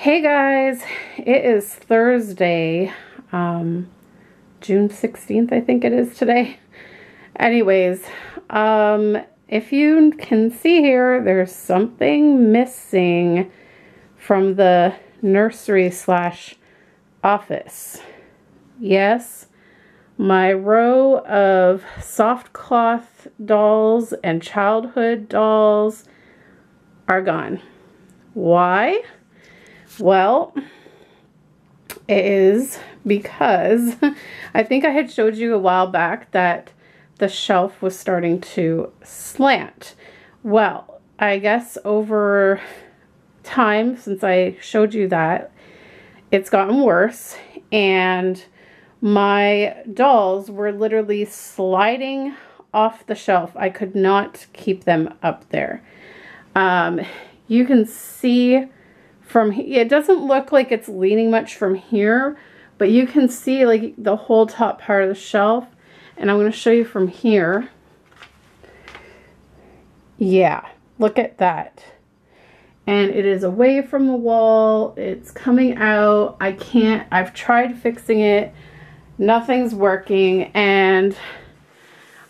Hey guys, it is Thursday, June 16th, I think it is today. Anyways, if you can see here, there's something missing from the nursery / office. Yes, my row of soft cloth dolls and childhood dolls are gone. Why? Well, it is because I think I had showed you a while back that the shelf was starting to slant. Well, I guess over time since I showed you that, it's gotten worse, and my dolls were literally sliding off the shelf. I could not keep them up there. You can see from here, it doesn't look like it's leaning much from here, but you can see like the whole top part of the shelf, and I'm going to show you from here. Yeah, look at that. And it is away from the wall. It's coming out. I've tried fixing it. Nothing's working. And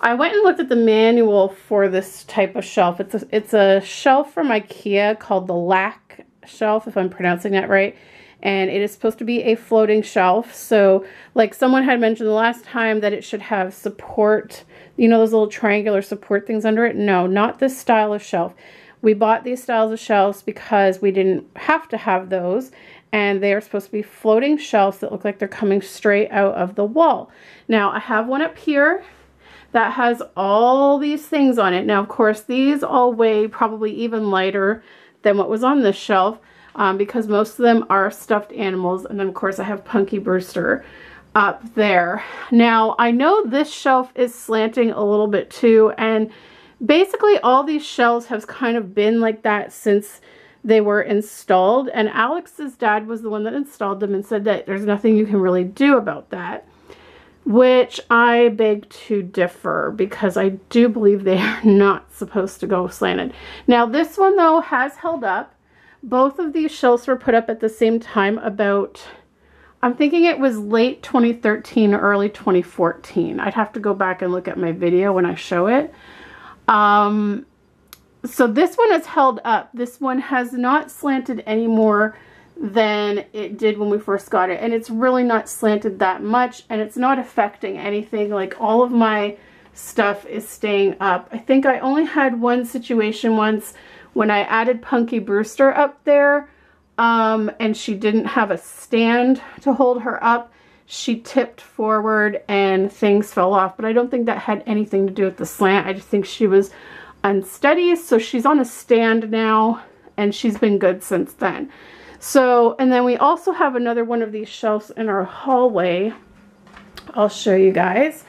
I went and looked at the manual for this type of shelf. It's a shelf from IKEA called the LAC shelf, if I'm pronouncing that right. And it is supposed to be a floating shelf. So like someone had mentioned the last time that it should have support, you know, those little triangular support things under it. No, not this style of shelf. We bought these styles of shelves because we didn't have to have those, and they are supposed to be floating shelves that look like they're coming straight out of the wall. Now I have one up here that has all these things on it. Now of course these all weigh probably even lighter than what was on this shelf, because most of them are stuffed animals, and then of course I have Punky Brewster up there. Now I know this shelf is slanting a little bit too, and basically all these shelves have kind of been like that since they were installed, and Alex's dad was the one that installed them and said that there's nothing you can really do about that, which I beg to differ, because I do believe they are not supposed to go slanted. Now this one though has held up. Both of these shelves were put up at the same time, about, I'm thinking it was late 2013 or early 2014. I'd have to go back and look at my video when I show it. So this one is held up. This one has not slanted any more than it did when we first got it, and it's really not slanted that much, and it's not affecting anything. Like all of my stuff is staying up. I think I only had one situation once when I added Punky Brewster up there, and she didn't have a stand to hold her up. She tipped forward and things fell off, but I don't think that had anything to do with the slant. I just think she was unsteady. So she's on a stand now, and she's been good since then. So, and then we also have another one of these shelves in our hallway. I'll show you guys.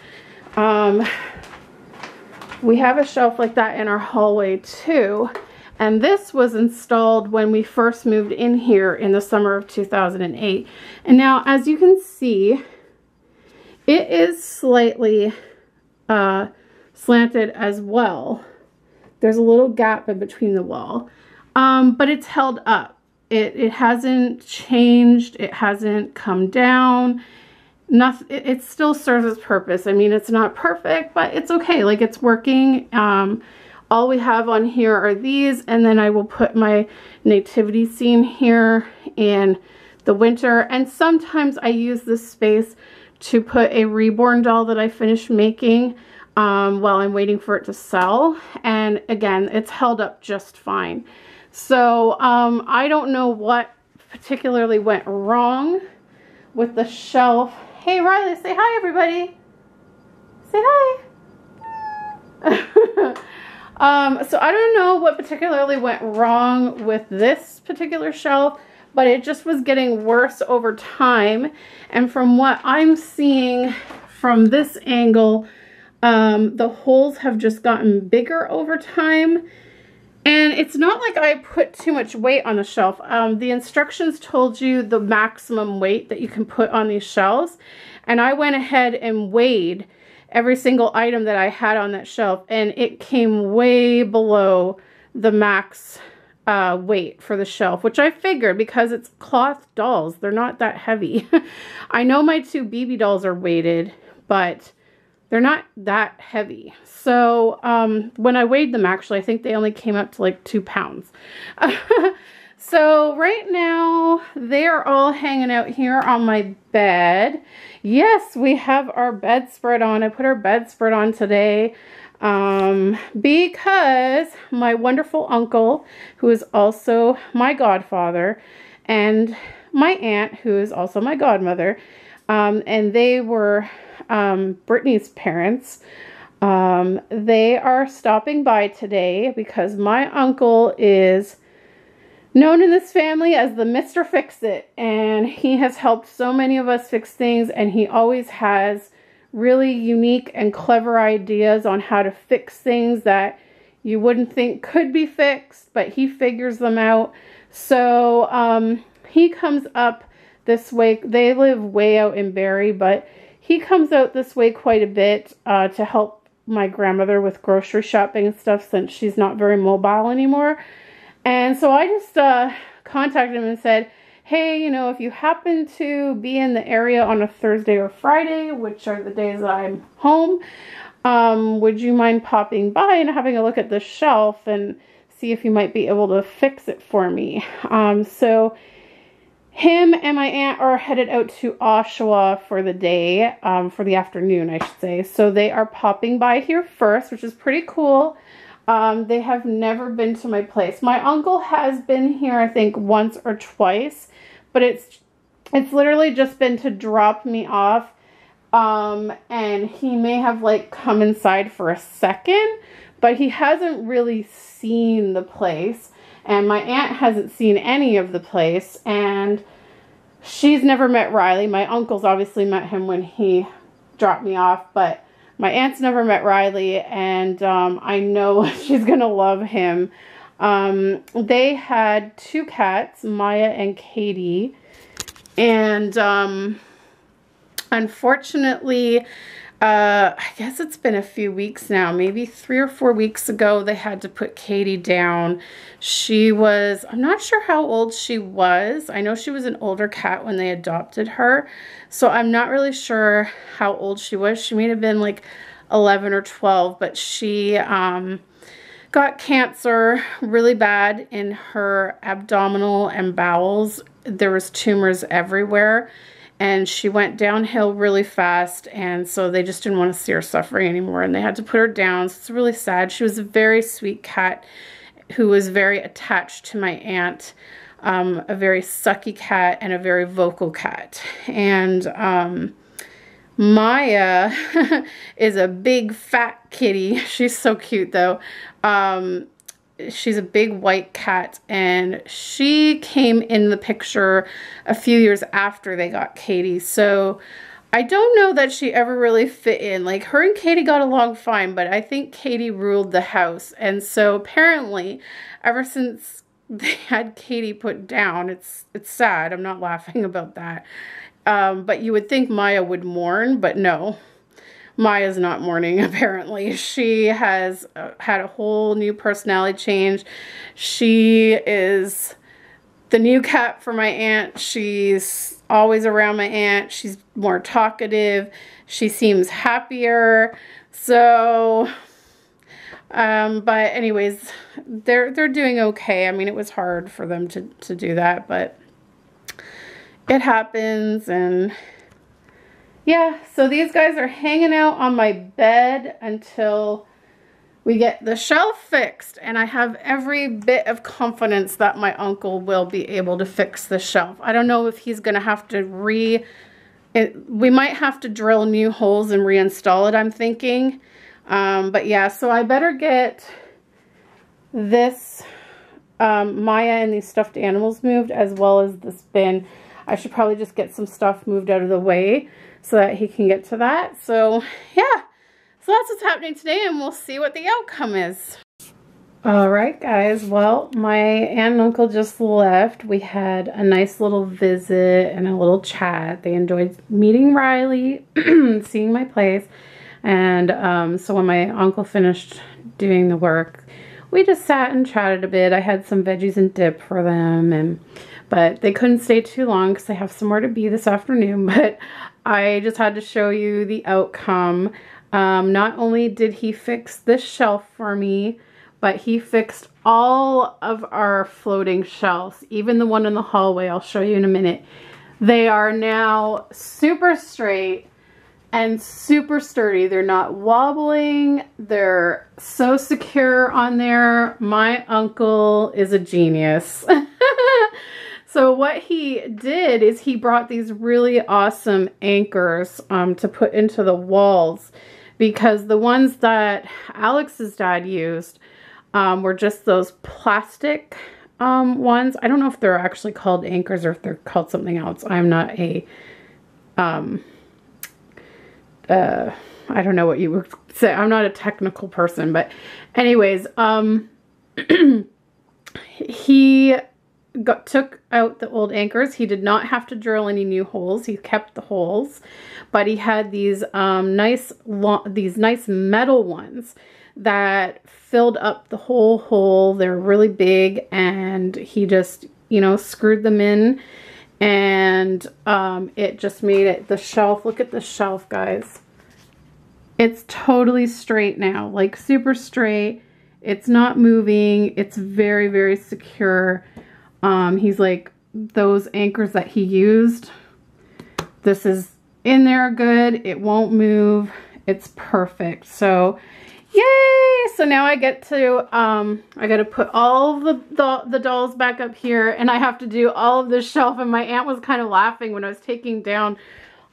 We have a shelf like that in our hallway too. And this was installed when we first moved in here in the summer of 2008. And now, as you can see, it is slightly slanted as well. There's a little gap in between the wall, but it's held up. It hasn't changed. It hasn't come down. Nothing. It still serves its purpose. I mean, it's not perfect, but it's okay. Like, it's working. All we have on here are these, and then I will put my nativity scene here in the winter. And sometimes I use this space to put a Reborn doll that I finished making while I'm waiting for it to sell. And again, it's held up just fine. So I don't know what particularly went wrong with the shelf. Hey Riley, say hi everybody. Say hi. So I don't know what particularly went wrong with this particular shelf, but it just was getting worse over time. And from what I'm seeing from this angle, the holes have just gotten bigger over time. And it's not like I put too much weight on the shelf. The instructions told you the maximum weight that you can put on these shelves. And I went ahead and weighed every single item that I had on that shelf, and it came way below the max weight for the shelf, which I figured because it's cloth dolls. They're not that heavy. I know my 2 BB dolls are weighted, but they're not that heavy. So when I weighed them, actually, I think they only came up to like 2 pounds. So right now, they're all hanging out here on my bed. Yes, we have our bedspread on. I put our bedspread on today because my wonderful uncle, who is also my godfather, and my aunt, who is also my godmother, and they were Brittany's parents. They are stopping by today because my uncle is known in this family as the Mr. Fix-It, and he has helped so many of us fix things, and he always has really unique and clever ideas on how to fix things that you wouldn't think could be fixed, but he figures them out. So he comes up this way. They live way out in Barrie, but he comes out this way quite a bit to help my grandmother with grocery shopping and stuff, since she's not very mobile anymore. And so I just contacted him and said, hey, you know, if you happen to be in the area on a Thursday or Friday, which are the days that I'm home, would you mind popping by and having a look at the shelf and see if you might be able to fix it for me? So him and my aunt are headed out to Oshawa for the day, for the afternoon, I should say. So they are popping by here first, which is pretty cool. They have never been to my place. My uncle has been here, I think, once or twice, but it's literally just been to drop me off. And he may have like come inside for a second, but he hasn't really seen the place. And my aunt hasn't seen any of the place, and she's never met Riley. My uncle's obviously met him when he dropped me off, but my aunt's never met Riley, and I know she's going to love him. They had 2 cats, Maya and Katie, and unfortunately, I guess it's been a few weeks now, maybe 3 or 4 weeks ago, they had to put Katie down. She was, I'm not sure how old she was. I know she was an older cat when they adopted her, so I'm not really sure how old she was. She may have been like 11 or 12, but she got cancer really bad in her abdominal and bowels. There was tumors everywhere, and she went downhill really fast, and so they just didn't want to see her suffering anymore, and they had to put her down. So it's really sad. She was a very sweet cat who was very attached to my aunt, a very sucky cat and a very vocal cat. And Maya is a big fat kitty. She's so cute though. She's a big white cat, and she came in the picture a few years after they got Katie. So I don't know that she ever really fit in. Like, her and Katie got along fine, but I think Katie ruled the house. And so apparently, ever since they had Katie put down, it's sad. I'm not laughing about that. But you would think Maya would mourn, but no. Maya's not mourning, apparently. She has had a whole new personality change. She is the new cat for my aunt. She's always around my aunt. She's more talkative. She seems happier. So, but anyways, they're doing okay. I mean, it was hard for them to do that, but it happens. And yeah, so these guys are hanging out on my bed until we get the shelf fixed, and I have every bit of confidence that my uncle will be able to fix the shelf. I don't know if he's going to have to we might have to drill new holes and reinstall it, I'm thinking. But yeah, so I better get this Maya and these stuffed animals moved, as well as this bin. I should probably just get some stuff moved out of the way so that he can get to that. So yeah, so that's what's happening today, and we'll see what the outcome is. All right, guys. Well, my aunt and uncle just left. We had a nice little visit and a little chat. They enjoyed meeting Riley, seeing my place. And so when my uncle finished doing the work, we just sat and chatted a bit. I had some veggies and dip for them, but they couldn't stay too long because I have somewhere to be this afternoon. But I just had to show you the outcome. Not only did he fix this shelf for me, but he fixed all of our floating shelves, even the one in the hallway. I'll show you in a minute. They are now super straight and super sturdy. They're not wobbling. They're so secure on there. My uncle is a genius. So what he did is he brought these really awesome anchors to put into the walls, because the ones that Alex's dad used were just those plastic ones. I don't know if they're actually called anchors or if they're called something else. I'm not a I don't know what you would say. I'm not a technical person, but anyways, he took out the old anchors. He did not have to drill any new holes. He kept the holes, but he had these nice metal ones that filled up the whole hole. They're really big, and he just, you know, screwed them in, and it just made it, the shelf, look at the shelf, guys. It's totally straight now, like super straight. It's not moving. It's very, very secure. He's like, those anchors that he used, this is in there good. It won't move. It's perfect. So yay! So now I get to, I got to put all the dolls back up here, and I have to do all of this shelf. And my aunt was kind of laughing when I was taking down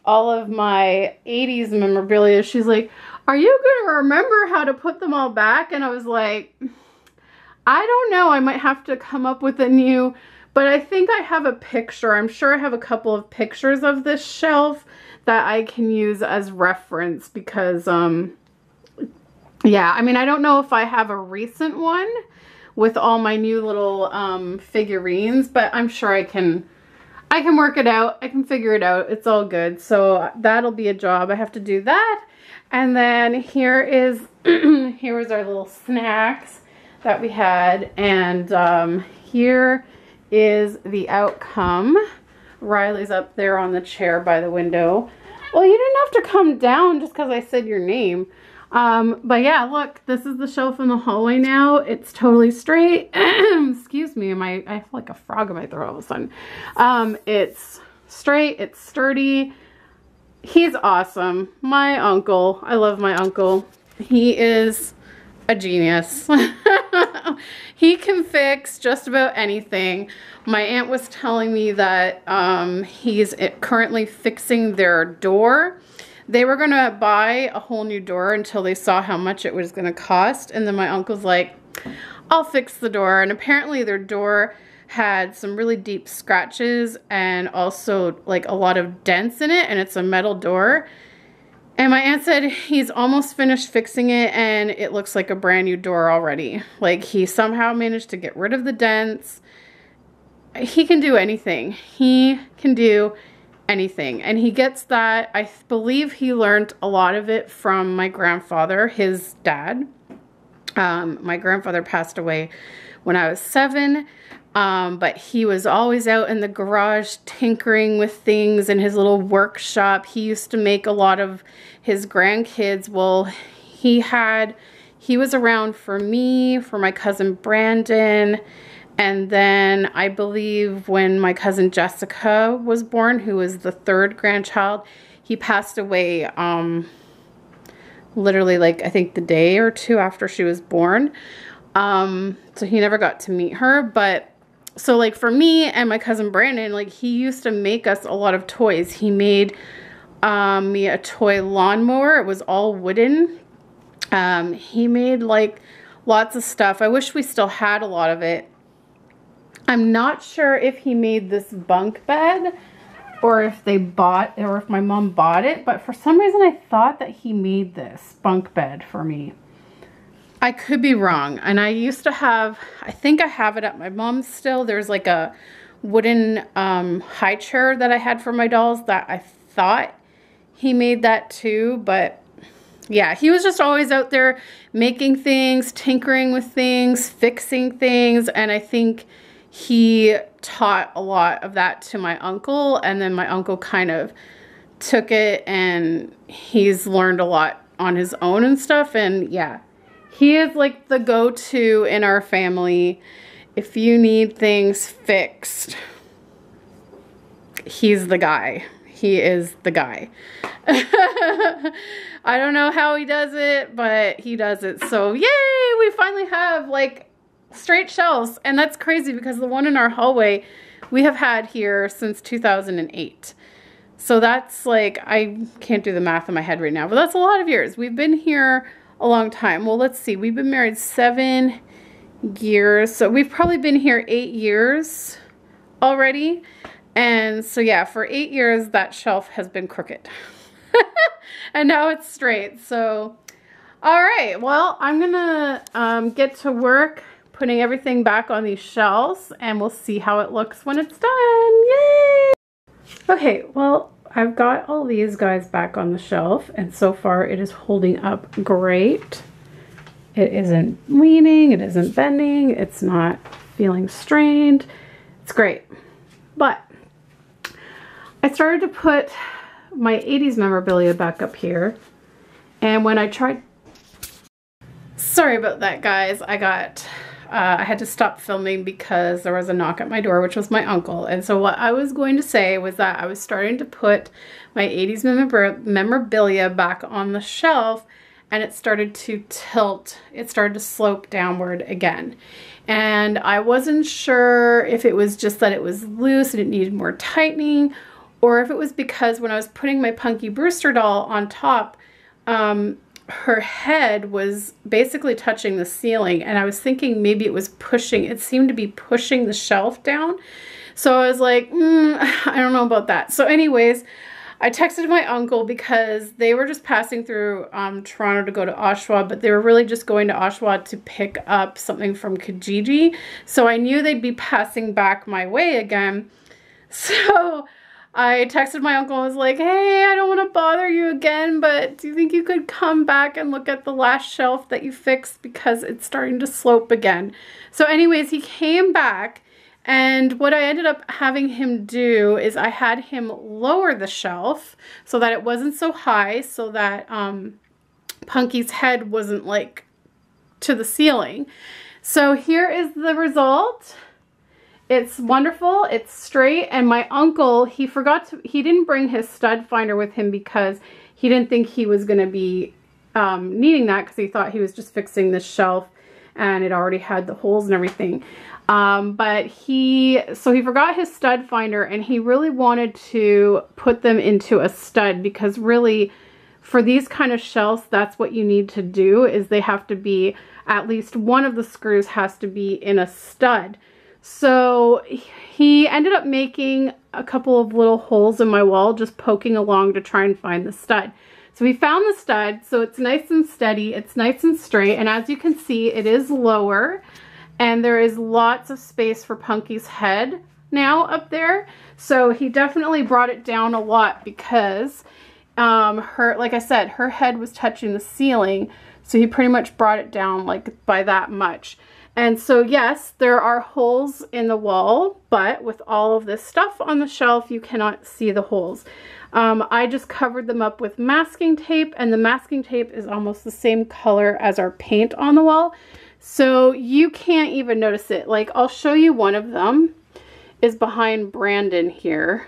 all of my 80s memorabilia. She's like, are you going to remember how to put them all back? And I was like, I don't know. I might have to come up with a new, but I think I have a picture. I'm sure I have a couple of pictures of this shelf that I can use as reference, because, yeah, I mean, I don't know if I have a recent one with all my new little figurines, but I'm sure I can work it out. I can figure it out. It's all good. So that'll be a job. I have to do that. And then here is our little snacks that we had. And here is the outcome. Riley's up there on the chair by the window. Well, you didn't have to come down just because I said your name. But yeah, look, this is the shelf in the hallway now. It's totally straight. Excuse me, I feel like a frog in my throat all of a sudden. It's straight, it's sturdy. He's awesome. My uncle, I love my uncle. He is a genius. He can fix just about anything. My aunt was telling me that he's currently fixing their door. They were gonna buy a whole new door until they saw how much it was gonna cost, and then my uncle's like, I'll fix the door. And apparently their door had some really deep scratches and also like a lot of dents in it, and it's a metal door. And my aunt said he's almost finished fixing it and it looks like a brand new door already. Like, he somehow managed to get rid of the dents. He can do anything. He can do anything. And he gets that. I believe he learned a lot of it from my grandfather, his dad. My grandfather passed away when I was 7. But he was always out in the garage tinkering with things in his little workshop. He used to make a lot of his grandkids. Well, he was around for me, for my cousin Brandon, and then I believe when my cousin Jessica was born, who was the 3rd grandchild, he passed away literally like I think the day or 2 after she was born. So he never got to meet her, but so like for me and my cousin Brandon, like he used to make us a lot of toys. He made me a toy lawnmower. It was all wooden. He made like lots of stuff. I wish we still had a lot of it. I'm not sure if he made this bunk bed or if my mom bought it, but for some reason I thought that he made this bunk bed for me. I could be wrong. And I used to have, I think I have it at my mom's still. There's like a wooden high chair that I had for my dolls that I thought he made that too, but yeah, he was just always out there making things, tinkering with things, fixing things, and I think he taught a lot of that to my uncle, and then my uncle kind of took it and he's learned a lot on his own and stuff. And yeah, he is like the go-to in our family. If you need things fixed, he's the guy. He is the guy. I don't know how he does it, but he does it. So yay, we finally have like straight shelves. And that's crazy because the one in our hallway we have had here since 2008. So that's like, I can't do the math in my head right now, but that's a lot of years. We've been here a long time. Well, let's see, we've been married 7 years. So we've probably been here 8 years already. And so yeah, for 8 years, that shelf has been crooked. And now it's straight. So, all right, well, I'm gonna get to work putting everything back on these shelves, and we'll see how it looks when it's done. Yay! Okay, well, I've got all these guys back on the shelf, and so far it is holding up great. It isn't leaning, it isn't bending, it's not feeling strained. It's great. But I started to put my 80s memorabilia back up here, and when I tried, sorry about that guys, I had to stop filming because there was a knock at my door, which was my uncle. And so what I was going to say was that I was starting to put my 80s memorabilia back on the shelf, and it started to tilt. It started to slope downward again. And I wasn't sure if it was just that it was loose and it needed more tightening, or if it was because when I was putting my Punky Brewster doll on top, her head was basically touching the ceiling, and I was thinking maybe it was pushing, it seemed to be pushing the shelf down. So I was like, I don't know about that. So anyways, I texted my uncle because they were just passing through Toronto to go to Oshawa, but they were really just going to Oshawa to pick up something from Kijiji. So I knew they'd be passing back my way again. So I texted my uncle and was like, hey, I don't want to bother you again, but do you think you could come back and look at the last shelf that you fixed because it's starting to slope again? So anyways, he came back, and what I ended up having him do is I had him lower the shelf so that it wasn't so high, so that Punky's head wasn't like to the ceiling. So here is the result. It's wonderful, it's straight, and my uncle, he didn't bring his stud finder with him because he didn't think he was going to be needing that, because he thought he was just fixing this shelf and it already had the holes and everything. But so he forgot his stud finder, and he really wanted to put them into a stud, because really for these kind of shelves, that's what you need to do, is they have to be, at least one of the screws has to be in a stud. So he ended up making a couple of little holes in my wall, just poking along to try and find the stud. So we found the stud, so it's nice and steady, it's nice and straight, and as you can see, it is lower, and there is lots of space for Punky's head now up there. So he definitely brought it down a lot, because like I said, her head was touching the ceiling, so he pretty much brought it down like by that much. And so yes, there are holes in the wall, but with all of this stuff on the shelf, you cannot see the holes. I just covered them up with masking tape, and the masking tape is almost the same color as our paint on the wall. So you can't even notice it. Like, I'll show you one of them is behind Brandon here.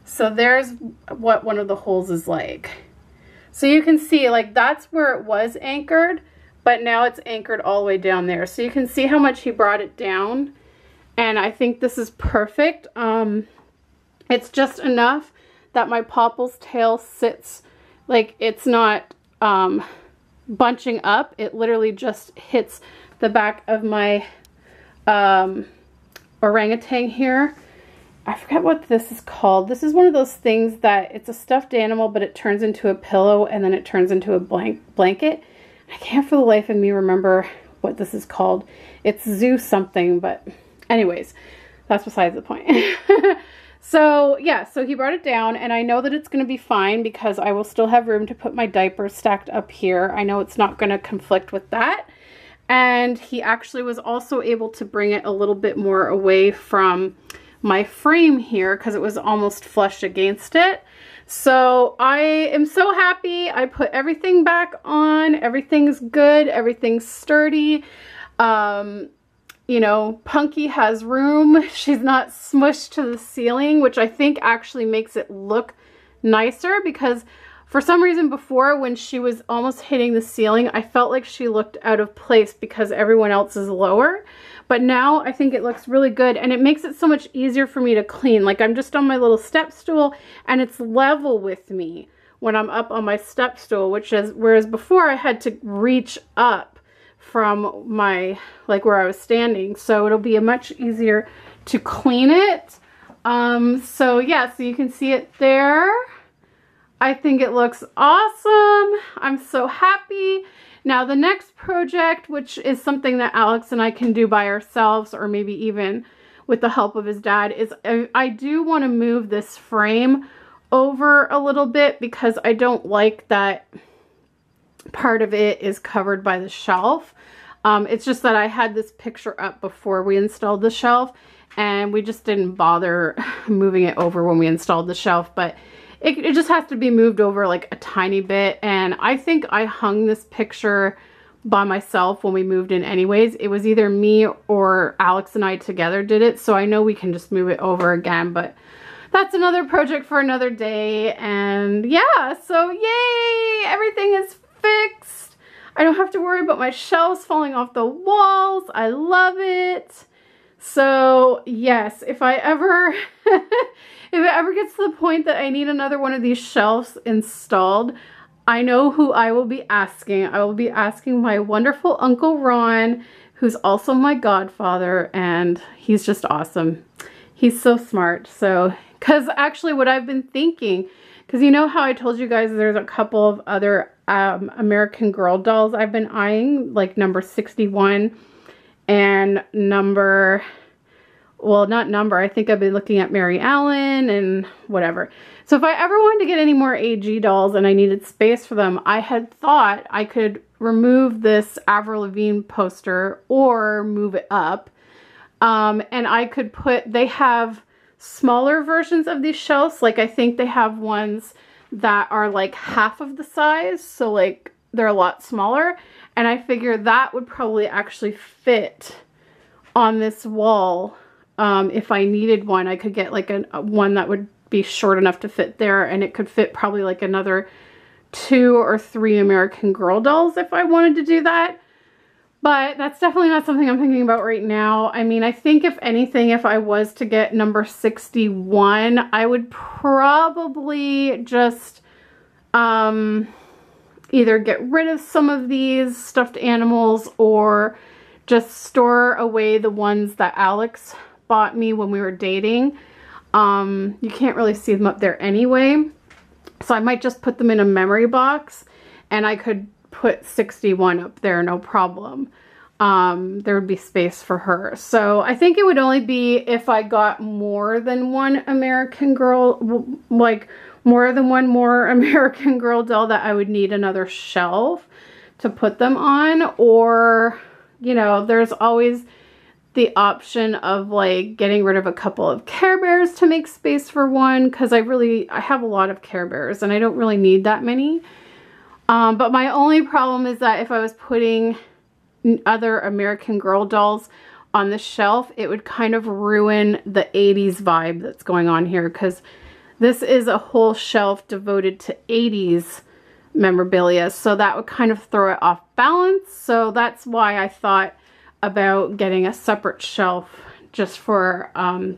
So there's what one of the holes is like. So you can see, like, that's where it was anchored, but now it's anchored all the way down there. So you can see how much he brought it down. And I think this is perfect. It's just enough that my Popple's tail sits, like, it's not bunching up. It literally just hits the back of my orangutan here. I forget what this is called. This is one of those things that it's a stuffed animal, but it turns into a pillow, and then it turns into a blanket. I can't for the life of me remember what this is called. It's zoo something, but anyways, that's besides the point. So yeah, so he brought it down, and I know that it's going to be fine because I will still have room to put my diapers stacked up here. I know it's not going to conflict with that. And he actually was also able to bring it a little bit more away from my frame here because it was almost flush against it. So I am so happy. I put everything back on. Everything's good. Everything's sturdy. You know, Punky has room. She's not smushed to the ceiling, which I think actually makes it look nicer because for some reason before when she was almost hitting the ceiling, I felt like she looked out of place because everyone else is lower. But now I think it looks really good, and it makes it so much easier for me to clean. Like I'm just on my little step stool and it's level with me when I'm up on my step stool, whereas before I had to reach up from my, like where I was standing. So it'll be much easier to clean it. So yeah, so you can see it there. I think it looks awesome. I'm so happy. Now the next project, which is something that Alex and I can do by ourselves or maybe even with the help of his dad, is I do want to move this frame over a little bit because I don't like that part of it is covered by the shelf. It's just that I had this picture up before we installed the shelf and we just didn't bother moving it over when we installed the shelf, but it just has to be moved over like a tiny bit. And I think I hung this picture by myself when we moved in anyways. It was either me or Alex and I together did it. So I know we can just move it over again, but that's another project for another day. And yeah, so yay, everything is fixed. I don't have to worry about my shelves falling off the walls. I love it. So yes, if I ever if it ever gets to the point that I need another one of these shelves installed, I know who I will be asking. I will be asking my wonderful Uncle Ron, who's also my godfather, and he's just awesome. He's so smart. So, because actually what I've been thinking, because you know how I told you guys there's a couple of other American Girl dolls I've been eyeing, like number 61 and number... well, not number. I think I've been looking at Mary Ellen and whatever. So if I ever wanted to get any more AG dolls and I needed space for them, I had thought I could remove this Avril Lavigne poster or move it up. And I could put, they have smaller versions of these shelves. Like I think they have ones that are like half of the size. So like they're a lot smaller. And I figured that would probably actually fit on this wall. If I needed one, I could get like a one that would be short enough to fit there, and it could fit probably like another 2 or 3 American Girl dolls if I wanted to do that. But that's definitely not something I'm thinking about right now. I mean, I think if anything, if I was to get number 61, I would probably just either get rid of some of these stuffed animals or just store away the ones that Alex bought me when we were dating. You can't really see them up there anyway, so I might just put them in a memory box and I could put 61 up there, no problem. There would be space for her. So I think it would only be if I got more than one American Girl, like more than one more American Girl doll, that I would need another shelf to put them on. Or, you know, there's always the option of like getting rid of a couple of Care Bears to make space for one, because I have a lot of Care Bears and I don't really need that many. But my only problem is that if I was putting other American Girl dolls on the shelf, it would kind of ruin the 80s vibe that's going on here, because this is a whole shelf devoted to 80s memorabilia, so that would kind of throw it off balance. So that's why I thought about getting a separate shelf just for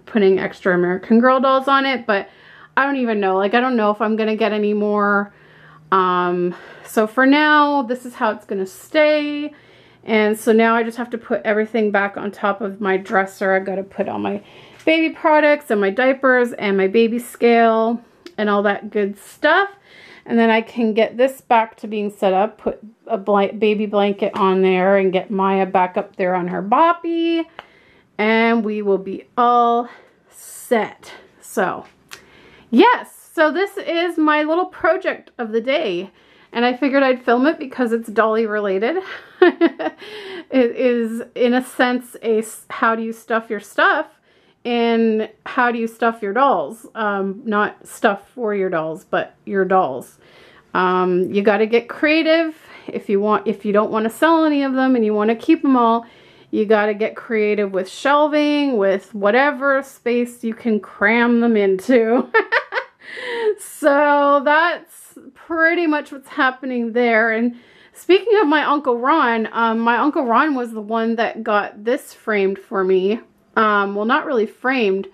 putting extra American Girl dolls on it. But I don't even know, like I don't know if I'm gonna get any more. So for now, this is how it's gonna stay. And so now I just have to put everything back on top of my dresser. I've got to put all my baby products and my diapers and my baby scale and all that good stuff. And then I can get this back to being set up, put a baby blanket on there, and get Maya back up there on her boppy. And we will be all set. So yes, so this is my little project of the day, and I figured I'd film it because it's dolly related. It is, in a sense, a how do you stuff your stuff and how do you stuff your dolls. Not stuff for your dolls, but your dolls. You got to get creative if you don't want to sell any of them and you want to keep them all. You got to get creative with shelving, with whatever space you can cram them into. So that's pretty much what's happening there. And speaking of my Uncle Ron was the one that got this framed for me. Well, not really framed.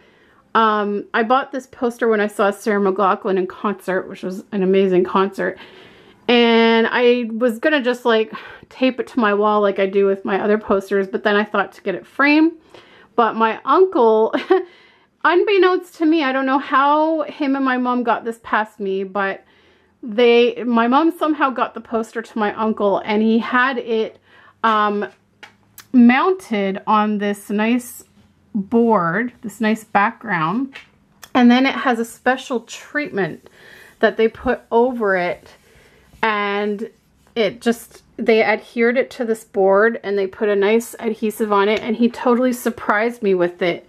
I bought this poster when I saw Sarah McLachlan in concert, which was an amazing concert. And I was gonna just like tape it to my wall like I do with my other posters, but then I thought to get it framed. But my uncle, unbeknownst to me, I don't know how him and my mom got this past me, but my mom somehow got the poster to my uncle, and he had it mounted on this nice board, this nice background, and then it has a special treatment that they put over it, and they adhered it to this board and they put a nice adhesive on it, and he totally surprised me with it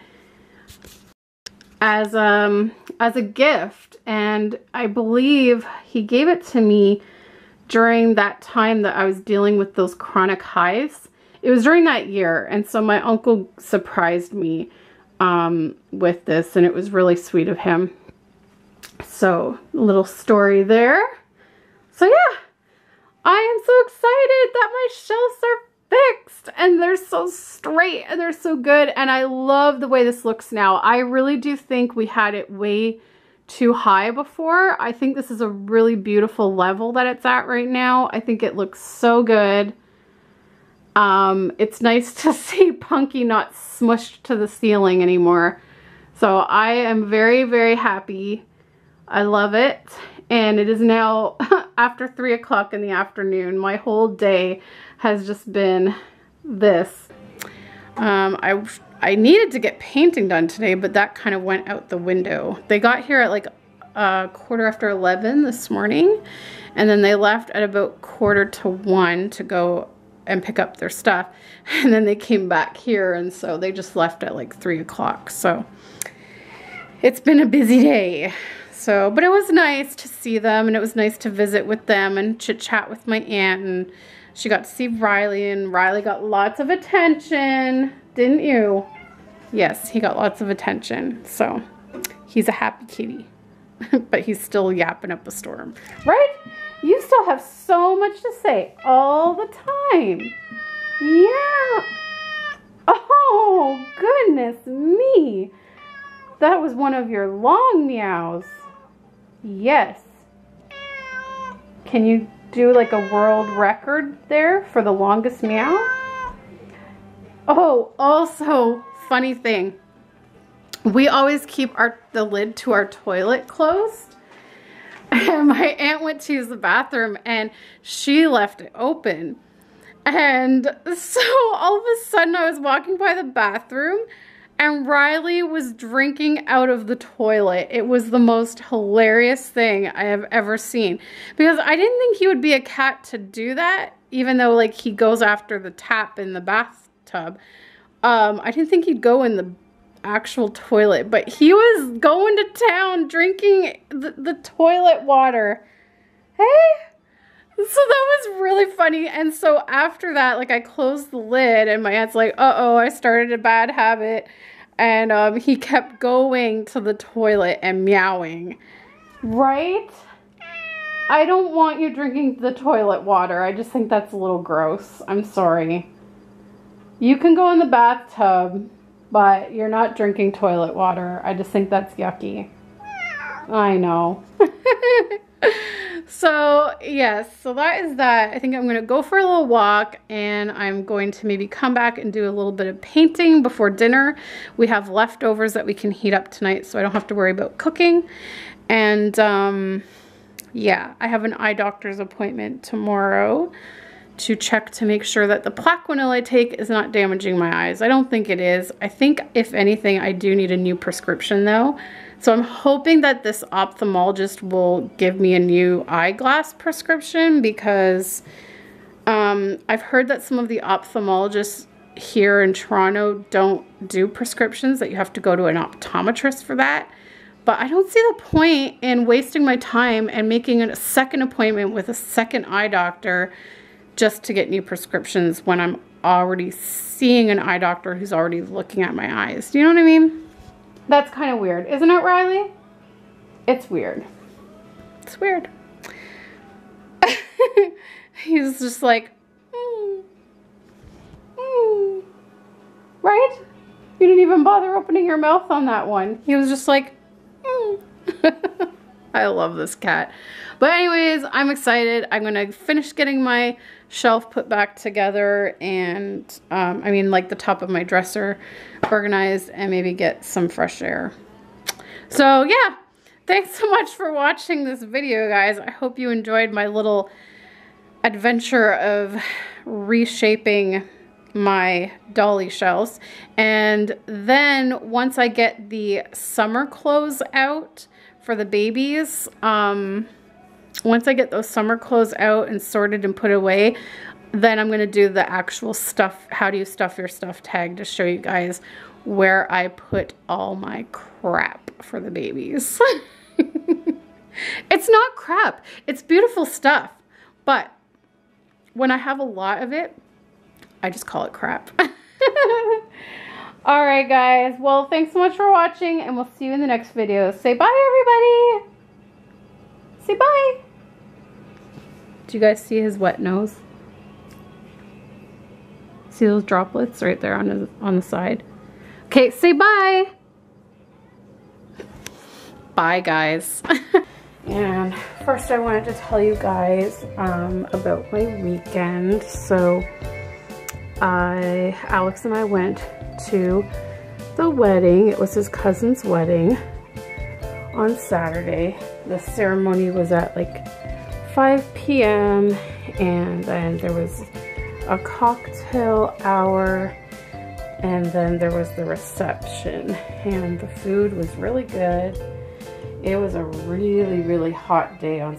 as a gift. And I believe he gave it to me during that time that I was dealing with those chronic hives. It was during that year, and so my uncle surprised me with this, and it was really sweet of him. So, a little story there. So yeah, I am so excited that my shelves are fixed, and they're so straight, and they're so good, and I love the way this looks now. I really do think we had it way too high before. I think this is a really beautiful level that it's at right now. I think it looks so good. It's nice to see Punky not smushed to the ceiling anymore. So I am very, very happy. I love it. And it is now after 3 o'clock in the afternoon. My whole day has just been this. I needed to get painting done today, but that kind of went out the window. They got here at like 11:15 this morning, and then they left at about 1:45 to go and pick up their stuff, and then they came back here, and so they just left at like 3 o'clock. So it's been a busy day. So, but it was nice to see them, and it was nice to visit with them and chit chat with my aunt, and she got to see Riley, and Riley got lots of attention, didn't you? Yes, he got lots of attention. So he's a happy kitty, but he's still yapping up a storm, right? You still have so much to say all the time. Yeah. Oh, goodness me. That was one of your long meows. Yes. Can you do like a world record there for the longest meow? Oh, also, funny thing. We always keep the lid to our toilet closed. And my aunt went to use the bathroom and she left it open. And so all of a sudden I was walking by the bathroom and Riley was drinking out of the toilet. It was the most hilarious thing I have ever seen. Because I didn't think he would be a cat to do that, even though like he goes after the tap in the bathtub. I didn't think he'd go in the actual toilet, but he was going to town drinking the toilet water. Hey? So that was really funny. And so after that, like I closed the lid and my aunt's like, uh-oh, I started a bad habit. And he kept going to the toilet and meowing. Right? I don't want you drinking the toilet water. I just think that's a little gross. I'm sorry. You can go in the bathtub, but you're not drinking toilet water. I just think that's yucky. I know. So, yes, so that is that. I think I'm going to go for a little walk, and I'm going to maybe come back and do a little bit of painting before dinner. We have leftovers that we can heat up tonight, so I don't have to worry about cooking. And, yeah, I have an eye doctor's appointment tomorrow to check to make sure that the Plaquenil I take is not damaging my eyes. I don't think it is. I think if anything, I do need a new prescription though. So I'm hoping that this ophthalmologist will give me a new eyeglass prescription, because I've heard that some of the ophthalmologists here in Toronto don't do prescriptions, that you have to go to an optometrist for that. But I don't see the point in wasting my time and making a second appointment with a second eye doctor just to get new prescriptions when I'm already seeing an eye doctor who's already looking at my eyes. Do you know what I mean? That's kind of weird, isn't it, Riley? It's weird. It's weird. He's just like, right? You didn't even bother opening your mouth on that one. He was just like, I love this cat. But anyways, I'm excited. I'm gonna finish getting my shelf put back together, and I mean, like the top of my dresser organized, and maybe get some fresh air. So yeah, thanks so much for watching this video, guys. I hope you enjoyed my little adventure of reshaping my dolly shelves. And then once I get the summer clothes out for the babies, once I get those summer clothes out and sorted and put away, then I'm going to do the actual stuff, how do you stuff your stuff tag, to show you guys where I put all my crap for the babies. It's not crap, it's beautiful stuff, but when I have a lot of it, I just call it crap. Alright guys, well thanks so much for watching, and we'll see you in the next video. Say bye, everybody! Say bye! Do you guys see his wet nose? See those droplets right there on the side? Okay, say bye! Bye guys. And first I wanted to tell you guys about my weekend. So Alex and I went to the wedding. It was his cousin's wedding on Saturday. The ceremony was at like 5 p.m. and then there was a cocktail hour, and then there was the reception, and the food was really good. It was a really, really hot day on